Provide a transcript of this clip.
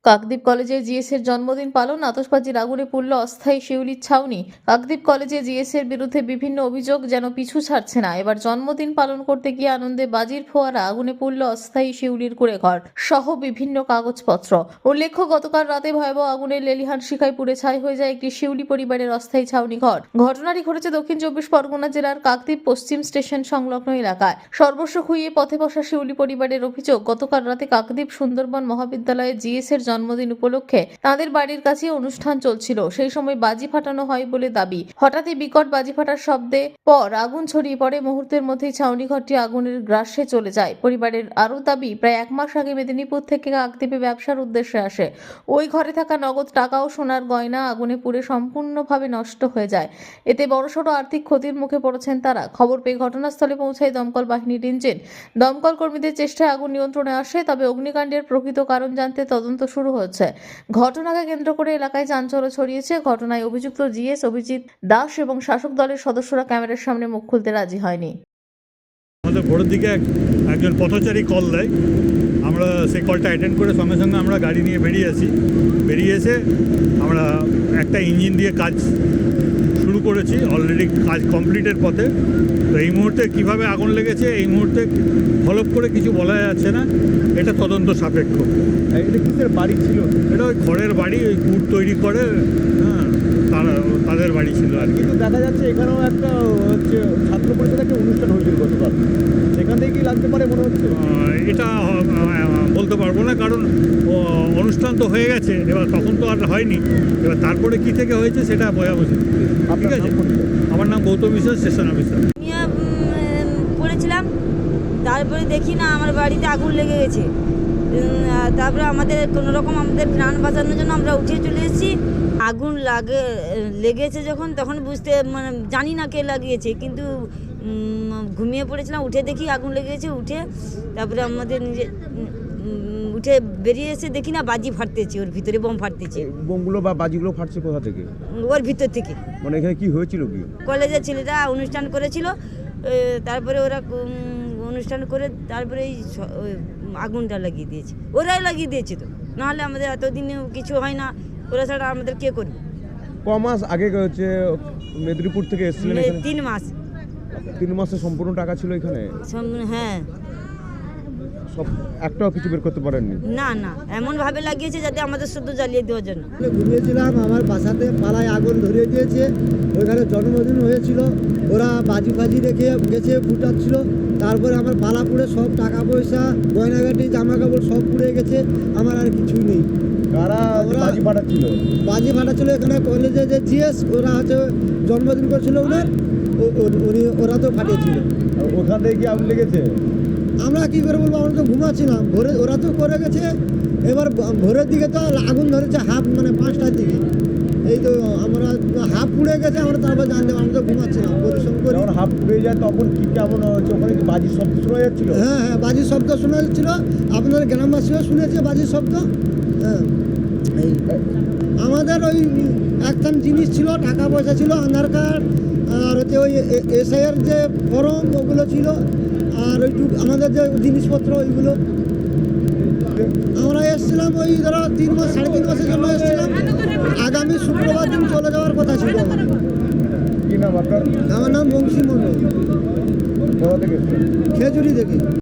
কাকদ্বীপ কলেজে জিএস এর জন্মদিন পালন, আতশবাজির আগুনে পুড়ল অস্থায়ী শিউলির ছাউনি। কাকদ্বীপ কলেজে জিএস এর বিরুদ্ধে বিভিন্ন অভিযোগ যেন পিছু ছাড়ছে না। এবার জন্মদিন পালন করতে গিয়ে আনন্দে বাজির ফোয়ারা, আগুনে পুড়ল অস্থায়ী শিউলির কুঁড়েঘর সহ বিভিন্ন কাগজপত্র। উল্লেখ্য, গতকাল রাতে ভয়াবহ আগুনের লেলিহান শিখায় পুড়ে ছাই হয়ে যায় একটি শিউলি পরিবারের অস্থায়ী ছাউনি ঘর। ঘটনাটি ঘটেছে দক্ষিণ চব্বিশ পরগনা জেলার কাকদ্বীপ পশ্চিম স্টেশন সংলগ্ন এলাকায়। সর্বস্ব খুইয়ে পথে বসা শিউলি পরিবারের অভিযোগ, গতকাল রাতে কাকদ্বীপ সুন্দরবন মহাবিদ্যালয়ে জিএস এর জন্মদিন উপলক্ষে তাদের বাড়ির কাছে অনুষ্ঠান চলছিল। সেই সময় বাজি ফাটানো হয় বলে দাবি। হঠাৎই বিকট বাজি ফাটার শব্দে পর আগুন ছড়িয়ে পড়ে। মুহূর্তের মধ্যেই ছাউনি ঘরটি আগুনের গ্রাসে চলে যায়। পরিবারের আরও দাবি, প্রায় 1 মাস আগে মেদিনীপুর থেকে কাকদ্বীপে ব্যবসার উদ্দেশ্যে আসে। ওই ঘরে থাকা নগদ টাকা ও সোনার গয়না আগুনে পুড়ে সম্পূর্ণভাবে নষ্ট হয়ে যায়। এতে বড়সড় আর্থিক ক্ষতির মুখে পড়েছেন তারা। খবর পেয়ে ঘটনাস্থলে পৌঁছায় দমকল বাহিনীর ইঞ্জিন। দমকল কর্মীদের চেষ্টায় আগুন নিয়ন্ত্রণে আসে, তবে অগ্নিকাণ্ডের প্রকৃত কারণ জানতে তদন্ত শুরু হচ্ছে। ঘটনাকে কেন্দ্র করে এলাকায় চাঞ্চল্য ছড়িয়েছে। ঘটনায় অভিযুক্ত জিএস অভিজিৎ দাস এবং শাসক দলের সদস্যরা ক্যামেরার সামনে মুখ খুলতে রাজি হয়নি। আমাদের ভোরের দিকে একজন পথচারী কল দেয়। আমরা সেই কলটা অ্যাটেন্ড করে সঙ্গে সঙ্গে আমরা গাড়ি নিয়ে বেরিয়ে এসে আমরা একটা ইঞ্জিন দিয়ে কাজ শুরু করেছি। অলরেডি কাজ কমপ্লিটের পথে। তো এই মুহূর্তে কীভাবে আগুন লেগেছে এই মুহূর্তে হলফ করে কিছু বলা যাচ্ছে না, এটা তদন্ত সাপেক্ষ। এটা কিসের বাড়ি ছিল? এটা ওই খড়ের বাড়ি, ওই কুট তৈরি করে, হ্যাঁ, তাদের বাড়ি ছিল আর কি। কিন্তু দেখা যাচ্ছে এখানেও একটা হচ্ছে ছাত্র পরিষদের একটা অনুষ্ঠান হয়েছিল গতকাল, সেখান থেকে কি লাগতে পারে মনে হচ্ছে? এটা বলতে পারবো না, কারণ অনুষ্ঠান তো হয়ে গেছে, এবার তখন তো আর হয়নি। এবার তারপরে কি থেকে হয়েছে সেটা বোঝাবুঝি। ঠিক আছে, আমার নাম গৌতম বিশ্বাস, স্টেশন অফিসার। পড়েছিলাম, তারপরে দেখি না আমার বাড়িতে আগুন লেগে গেছে। তারপরে আমাদের কোনো রকম আমাদের প্রাণ বাঁচানোর জন্য আমরা উঠে চলে এসেছি। আগুন লেগেছে যখন, তখন বুঝতে মানে জানি না কে লাগিয়েছে, কিন্তু ঘুমিয়ে পড়েছিলাম, উঠে দেখি আগুন লেগেছে। উঠে তারপরে আমাদের উঠে বেরিয়ে এসে দেখি না বাজি ফাটতেছে, ওর ভিতরে বোম ফাটতেছে। বোমগুলো বা বাজিগুলো ফাটছে কোথা থেকে? ওর ভিতর থেকে। মানে এখানে কি হয়েছিল? কি কলেজের ছেলেরা অনুষ্ঠান করেছিল, তারপরে ওরা অনুষ্ঠান করে তারপরে এই আগুনটা লাগিয়ে দিয়েছে। ওরাই লাগিয়ে দিয়েছে, তো নাহলে আমাদের এতদিনে কিছু হয় না, ওরা ছাড়া আমাদের কে করবে। ক মাস আগে হচ্ছে মেদিনীপুর থেকে এসেছিলেন? 3 মাস। 3 মাসে সম্পূর্ণ টাকা ছিল এখানে? হ্যাঁ। সব একটাও কিছু বের করতে পারেননি? না না, এমন ভাবে লাগিয়েছে যাতে আমাদের শুধু জ্বালিয়ে দেওয়ার জন্য। ঘুমিয়েছিলাম, আমার বাসাতে পালায় আগুন ধরিয়ে দিয়েছে। ওইখানে জন্মদিন হয়েছিল, ওরা বাজি ফাজি রেখে গেছে, ফুটাচ্ছিল। তারপরে আমার পালা পুড়ে সব টাকা পয়সা, গয়নাগাটি, জামা কাপড় সব পুড়ে গেছে। আমার আর কিছুই নেই। কারা বাজি ফাটাচ্ছিল? বাজি ফাটাচ্ছিল এখানে কলেজে যে জিএস, ওরা হচ্ছে জন্মদিন করছিল ওনার, ওরা তো ফাটিয়েছিল। ওখান থেকে কি আগুন লেগেছে? আমরা কি করে বলবো, আমরা তো ঘুমাচ্ছিলাম। ভোরে ওরা তো করে গেছে, এবার ভোরের দিকে তো আগুন ধরেছে হাফ, মানে 5টার দিকে। এই তো আমরা হাফ পুড়ে গেছে, আমরা তারপর জানতে, আমরা তো ঘুমাচ্ছিলাম, পরিশ্রম করে। যখন হাফ পুড়ে যায় তখন কি কেমন হচ্ছে? ওখানে কি বাজির শব্দ শোনা যাচ্ছিল? হ্যাঁ হ্যাঁ, বাজির শব্দ শোনা যাচ্ছিল। আপনার গ্রামবাসীও শুনেছে বাজির শব্দ। হ্যাঁ, এই আমাদের ওই একখান জিনিস ছিল, টাকা পয়সা ছিল, আধার কার্ড, আর হচ্ছে ওই এসআইয়ের যে ফর্ম, ওগুলো ছিল, আর ওইটুকু আমাদের যে জিনিসপত্র ওইগুলো। আমরা এসেছিলাম ওই ধরো 3 মাস 3.5 মাসের জন্য এসেছিলাম। আগামী শুক্রবার দিন চলে যাওয়ার কথা ছিল আমার। কি নাম আপনার? আমার নাম বংশী মণ্ডল, কোথা থেকে এসেছেন? খেজুরি থেকে।